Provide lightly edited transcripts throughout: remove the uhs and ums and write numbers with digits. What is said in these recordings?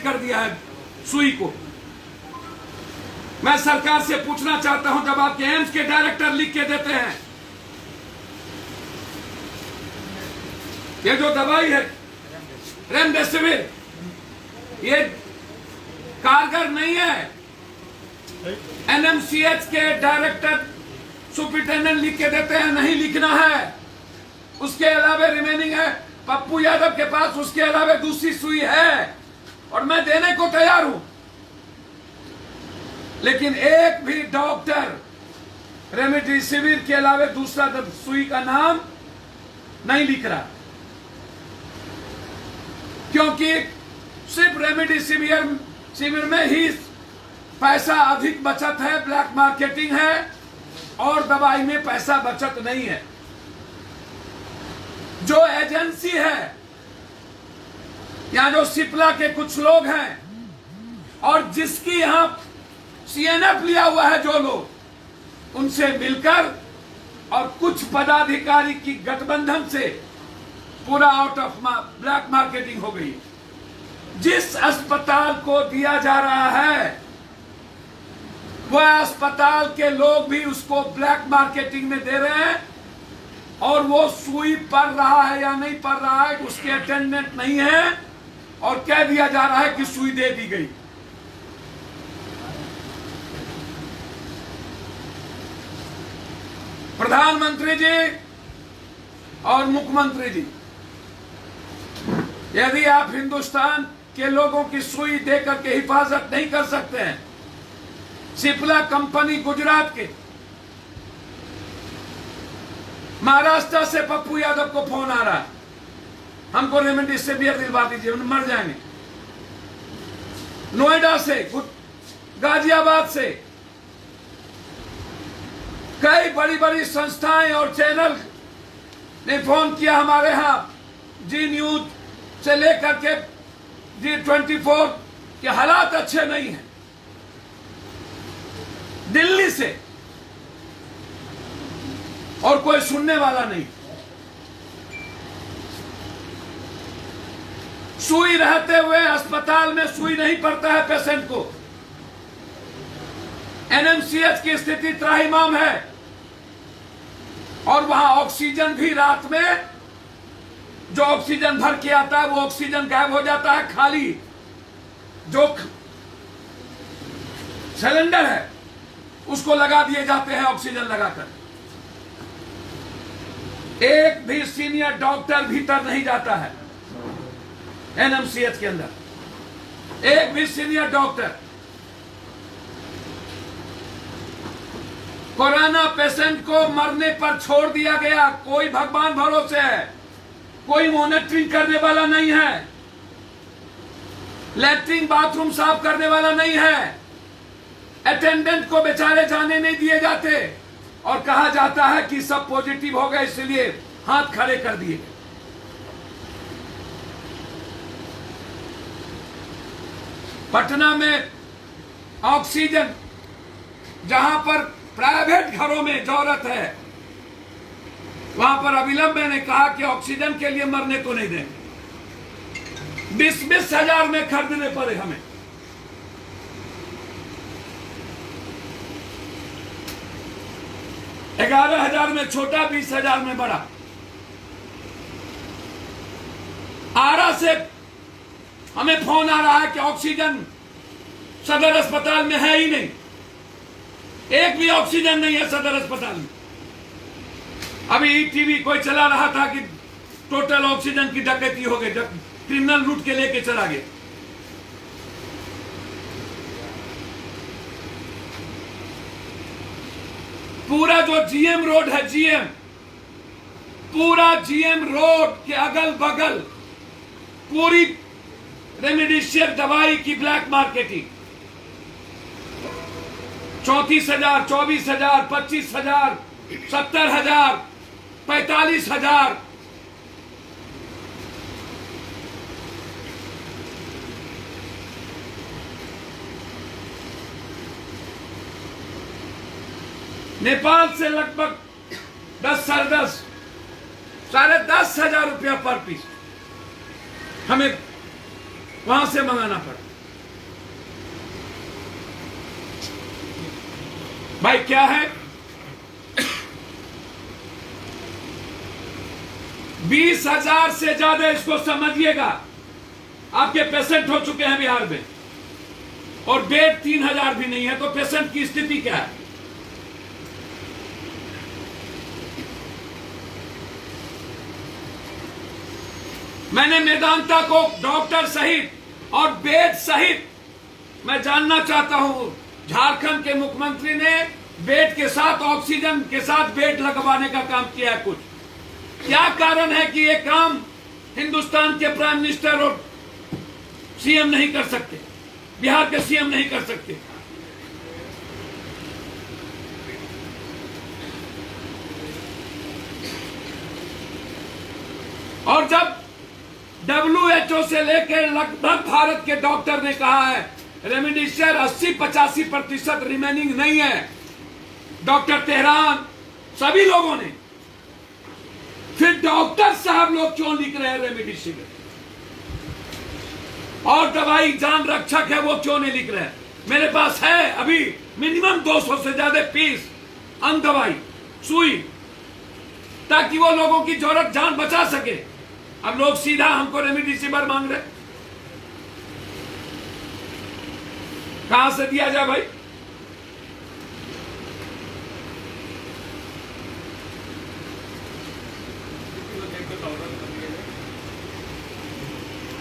Mandate कर दिया है सुई को। मैं सरकार से पूछना चाहता हूं, जब आपके एम्स के डायरेक्टर लिख के देते हैं ये जो दवाई है रेमडेसिविर ये कारगर नहीं है, एनएमसीएच के डायरेक्टर सुपरिटेंडेंट लिख के देते हैं नहीं लिखना है, उसके अलावा रिमेनिंग है पप्पू यादव के पास, उसके अलावा दूसरी सुई है और मैं देने को तैयार हूं, लेकिन एक भी डॉक्टर रेमडेसिविर के अलावा दूसरा सुई का नाम नहीं लिख रहा, क्योंकि सिर्फ रेमडेसिविर में ही पैसा अधिक बचत है, ब्लैक मार्केटिंग है और दवाई में पैसा बचत नहीं है। जो एजेंसी है या जो सिप्ला के कुछ लोग हैं और जिसकी यहां सीएनएफ लिया हुआ है जो लोग, उनसे मिलकर और कुछ पदाधिकारी की गठबंधन से पूरा आउट ऑफ ब्लैक मार्केटिंग हो गई। जिस अस्पताल को दिया जा रहा है वह अस्पताल के लोग भी उसको ब्लैक मार्केटिंग में दे रहे हैं और वो सुई पड़ रहा है या नहीं पड़ रहा है उसके अटेंडेंट नहीं है और कह दिया जा रहा है कि सुई दे दी गई। प्रधानमंत्री जी और मुख्यमंत्री जी, यदि आप हिंदुस्तान के लोगों की सुई देकर के हिफाजत नहीं कर सकते हैं, सिप्ला कंपनी गुजरात के, महाराष्ट्र से पप्पू यादव को फोन आ रहा है हमको रेमडेसिविर दिलवा दीजिए मर जाएंगे, नोएडा से, गाजियाबाद से कई बड़ी बड़ी संस्थाएं और चैनल ने फोन किया हमारे यहां, जी न्यूज से लेकर के G24 के हालात अच्छे नहीं हैं, दिल्ली से, और कोई सुनने वाला नहीं। सुई रहते हुए अस्पताल में सुई नहीं पड़ता है पेशेंट को। एनएमसीएच की स्थिति त्राहिमाम है और वहां ऑक्सीजन भी रात में जो ऑक्सीजन भर के आता है वो ऑक्सीजन गायब हो जाता है, खाली जो सिलेंडर है उसको लगा दिए जाते हैं ऑक्सीजन लगाकर। एक भी सीनियर डॉक्टर भीतर नहीं जाता है एनएमसीएच के अंदर, एक भी सीनियर डॉक्टर। कोरोना पेशेंट को मरने पर छोड़ दिया गया, कोई भगवान भरोसे है, कोई मॉनिटरिंग करने वाला नहीं है, लैट्रिन बाथरूम साफ करने वाला नहीं है, अटेंडेंट को बेचारे जाने नहीं दिए जाते और कहा जाता है कि सब पॉजिटिव हो गए इसलिए हाथ खड़े कर दिए। पटना में ऑक्सीजन, जहां पर प्राइवेट घरों में जरूरत है वहां पर अविलंब मैंने कहा कि ऑक्सीजन के लिए मरने को नहीं देंगे। 20-20 हजार में खरीदने पड़े हमें। $11,000 में छोटा, 20,000 में बड़ा। आरा से हमें फोन आ रहा है कि ऑक्सीजन सदर अस्पताल में है ही नहीं, एक भी ऑक्सीजन नहीं है सदर अस्पताल में। अभी टीवी कोई चला रहा था कि टोटल ऑक्सीजन की डकैती हो गई, जब क्रिमिनल लूट के लेके चला गया। पूरा जो जीएम रोड है, पूरा जीएम रोड के अगल बगल पूरी रेमडेसिविर दवाई की ब्लैक मार्केटिंग, 34,000, 24,000, 25,000, 70,000, 45,000। नेपाल से लगभग 10, साढ़े 10,000 रुपया पर पीस हमें वहां से मंगाना पड़ा। भाई क्या है, 20,000 से ज्यादा, इसको समझिएगा, आपके पेशेंट हो चुके हैं बिहार में, और बेड 3,000 भी नहीं है, तो पेशेंट की स्थिति क्या है? मैंने मेदांता को डॉक्टर सहित और बेड सहित, मैं जानना चाहता हूं, झारखंड के मुख्यमंत्री ने बेड के साथ, ऑक्सीजन के साथ बेड लगवाने का काम किया है कुछ? क्या कारण है कि ये काम हिंदुस्तान के प्राइम मिनिस्टर और सीएम नहीं कर सकते, बिहार के सीएम नहीं कर सकते? और जब WHO से लेकर लगभग भारत के डॉक्टर ने कहा है रेमडेसिविर 80-85% रिमेनिंग नहीं है, डॉक्टर तेहरान, सभी लोगों ने, फिर डॉक्टर साहब लोग क्यों लिख रहे हैं रेमडेसिविर? और दवाई जान रक्षक है वो क्यों नहीं लिख रहे हैं? मेरे पास है अभी मिनिमम 200 से ज्यादा पीस अन दवाई, सुई, ताकि वो लोगों की जरूरत जान बचा सके। अब लोग सीधा हमको रेमडेसिविर मांग रहे, कहां से दिया जाए भाई?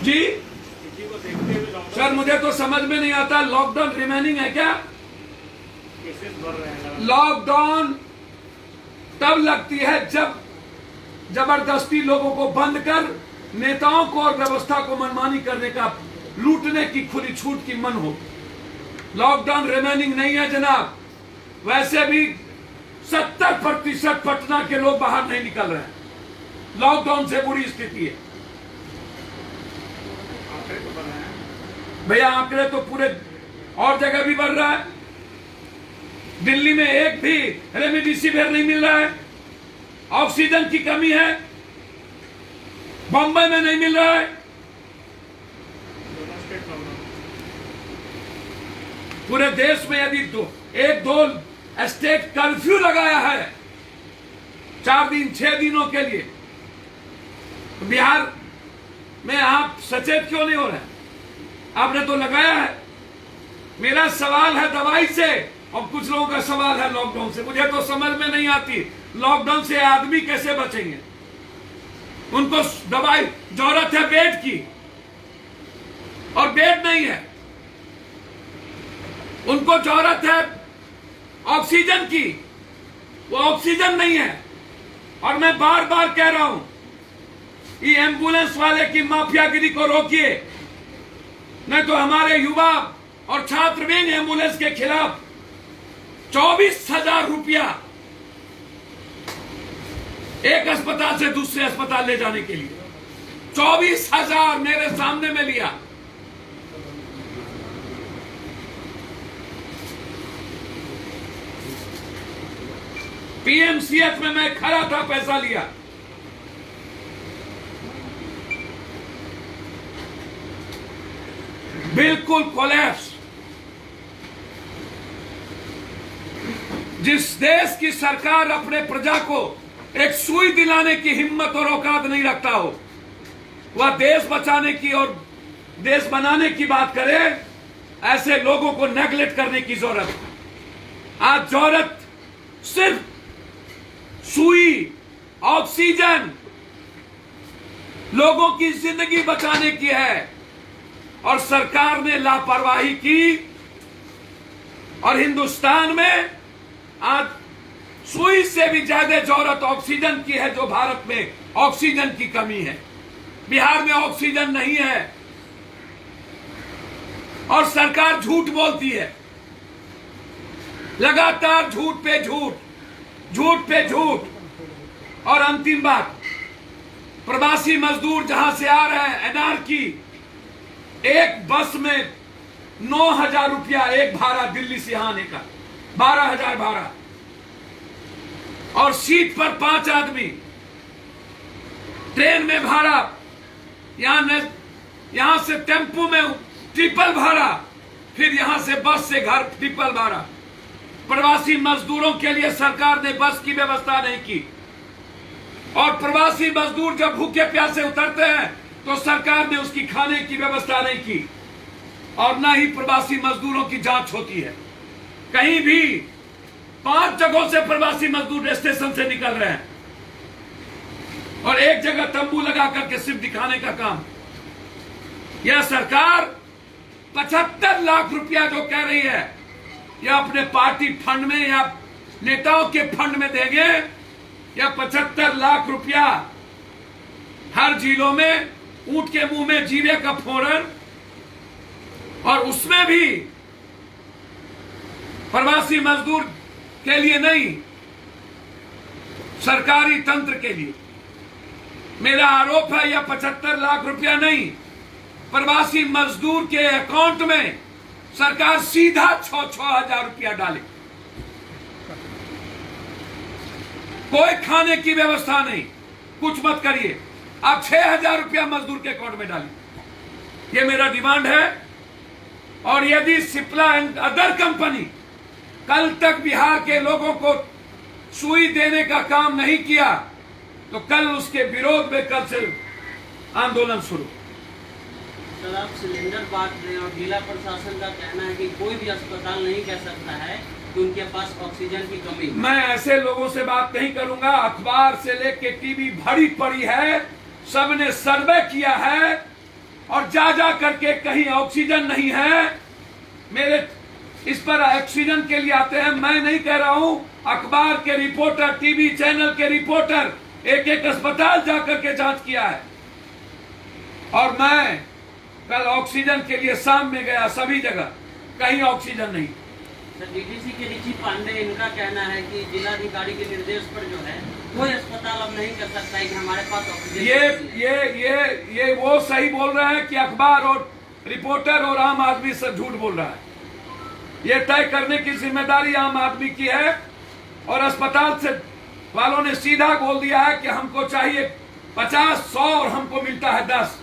जी सर, मुझे तो समझ में नहीं आता, लॉकडाउन रिमेनिंग है क्या? लॉकडाउन तब लगती है जब जबरदस्ती लोगों को बंद कर नेताओं को और व्यवस्था को मनमानी करने का, लूटने की खुली छूट की मन हो। लॉकडाउन रिमेनिंग नहीं है जनाब। वैसे भी 70% पटना के लोग बाहर नहीं निकल रहे हैं, लॉकडाउन से बुरी स्थिति है भैया। आंकड़े तो पूरे और जगह भी बढ़ रहा है। दिल्ली में एक भी रेमडेसिविर नहीं मिल रहा है, ऑक्सीजन की कमी है, बंबई में नहीं मिल रहा है। पूरे देश में यदि एक दो स्टेट कर्फ्यू लगाया है 4 दिन 6 दिनों के लिए, तो बिहार में आप सचेत क्यों नहीं हो रहे? आपने तो लगाया है। मेरा सवाल है दवाई से, और कुछ लोगों का सवाल है लॉकडाउन से। मुझे तो समझ में नहीं आती, लॉकडाउन से आदमी कैसे बचेंगे? उनको दवाई जरूरत है बेड की, और बेड नहीं है। उनको जरूरत है ऑक्सीजन की, वो ऑक्सीजन नहीं है। और मैं बार बार कह रहा हूं, ये एम्बुलेंस वाले की माफियागिरी को रोकिए, नहीं तो हमारे युवा और छात्र भी एम्बुलेंस के खिलाफ 24,000 रुपया एक अस्पताल से दूसरे अस्पताल ले जाने के लिए, 24,000 मेरे सामने में लिया। पीएमसीएच में मैं खड़ा था, पैसा लिया। बिल्कुल कोलैप्स। जिस देश की सरकार अपने प्रजा को एक सुई दिलाने की हिम्मत और औकात नहीं रखता हो, वह देश बचाने की और देश बनाने की बात करे, ऐसे लोगों को नेगलेक्ट करने की जरूरत है। आज जरूरत सिर्फ सुई, ऑक्सीजन, लोगों की जिंदगी बचाने की है, और सरकार ने लापरवाही की। और हिंदुस्तान में आज सुई से भी ज्यादा जरूरत ऑक्सीजन की है, जो भारत में ऑक्सीजन की कमी है। बिहार में ऑक्सीजन नहीं है, और सरकार झूठ बोलती है, लगातार झूठ पे झूठ, झूठ पे झूठ। और अंतिम बात, प्रवासी मजदूर जहां से आ रहे हैं, एनआरकी, एक बस में 9,000 रुपया एक भाड़ा, दिल्ली से यहां आने का 12,000 भाड़ा, और सीट पर 5 आदमी। ट्रेन में भाड़ा, यहां से टेम्पो में ट्रिपल भाड़ा, फिर यहां से बस से घर ट्रिपल भाड़ा। प्रवासी मजदूरों के लिए सरकार ने बस की व्यवस्था नहीं की। और प्रवासी मजदूर जब भूखे प्यासे उतरते हैं तो सरकार ने उसकी खाने की व्यवस्था नहीं की। और न ही प्रवासी मजदूरों की जांच होती है। कहीं भी 5 जगहों से प्रवासी मजदूर स्टेशन से निकल रहे हैं और एक जगह तंबू लगा करके सिर्फ दिखाने का काम। यह सरकार 75 लाख रुपया जो कह रही है, या अपने पार्टी फंड में या नेताओं के फंड में देंगे, या 75 लाख रुपया हर जिलों में ऊंट के मुंह में जीवे का फोड़न, और उसमें भी प्रवासी मजदूर के लिए नहीं, सरकारी तंत्र के लिए। मेरा आरोप है यह 75 लाख रुपया नहीं, प्रवासी मजदूर के अकाउंट में सरकार सीधा 6-6 हजार रुपया डाले। कोई खाने की व्यवस्था नहीं, कुछ मत करिए, आप 6,000 रुपया मजदूर के अकाउंट में डालिए। यह मेरा डिमांड है। और यदि सिप्ला एंड अदर कंपनी कल तक बिहार के लोगों को सुई देने का काम नहीं किया तो कल उसके विरोध में कल से आंदोलन शुरू। सर, आप सिलेंडर बांट रहे हैं और जिला प्रशासन का कहना है कि कोई भी अस्पताल नहीं कह सकता है कि उनके पास ऑक्सीजन की कमी। मैं ऐसे लोगों से बात नहीं करूंगा। अखबार से लेके टीवी भरी पड़ी है, सबने सर्वे किया है और जा करके कहीं ऑक्सीजन नहीं है। मेरे इस पर ऑक्सीजन के लिए आते हैं, मैं नहीं कह रहा हूं, अखबार के रिपोर्टर, टीवी चैनल के रिपोर्टर एक अस्पताल जाकर के जांच किया है। और मैं कल ऑक्सीजन के लिए शाम में गया, सभी जगह कहीं ऑक्सीजन नहीं। सर, डीडीसी के रिची पांडे, इनका कहना है कि जिलाधिकारी के निर्देश पर जो है कोई अस्पताल अब नहीं कर सकता है कि हमारे पास ऑक्सीजन। ये वो सही बोल रहे हैं कि अखबार और रिपोर्टर और आम आदमी सब झूठ बोल रहा है। ये तय करने की जिम्मेदारी आम आदमी की है। और अस्पताल से वालों ने सीधा बोल दिया है कि हमको चाहिए 50, 100 और हमको मिलता है 10,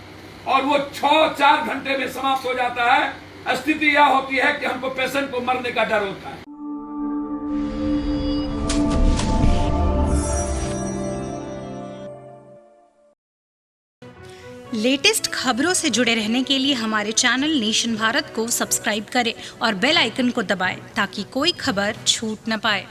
और वो 6-4 घंटे में समाप्त हो जाता है। स्थिति यह होती है कि हमको पेशेंट को मरने का डर होता है। लेटेस्ट खबरों से जुड़े रहने के लिए हमारे चैनल नेशन भारत को सब्सक्राइब करें और बेल आइकन को दबाएं ताकि कोई खबर छूट न पाए।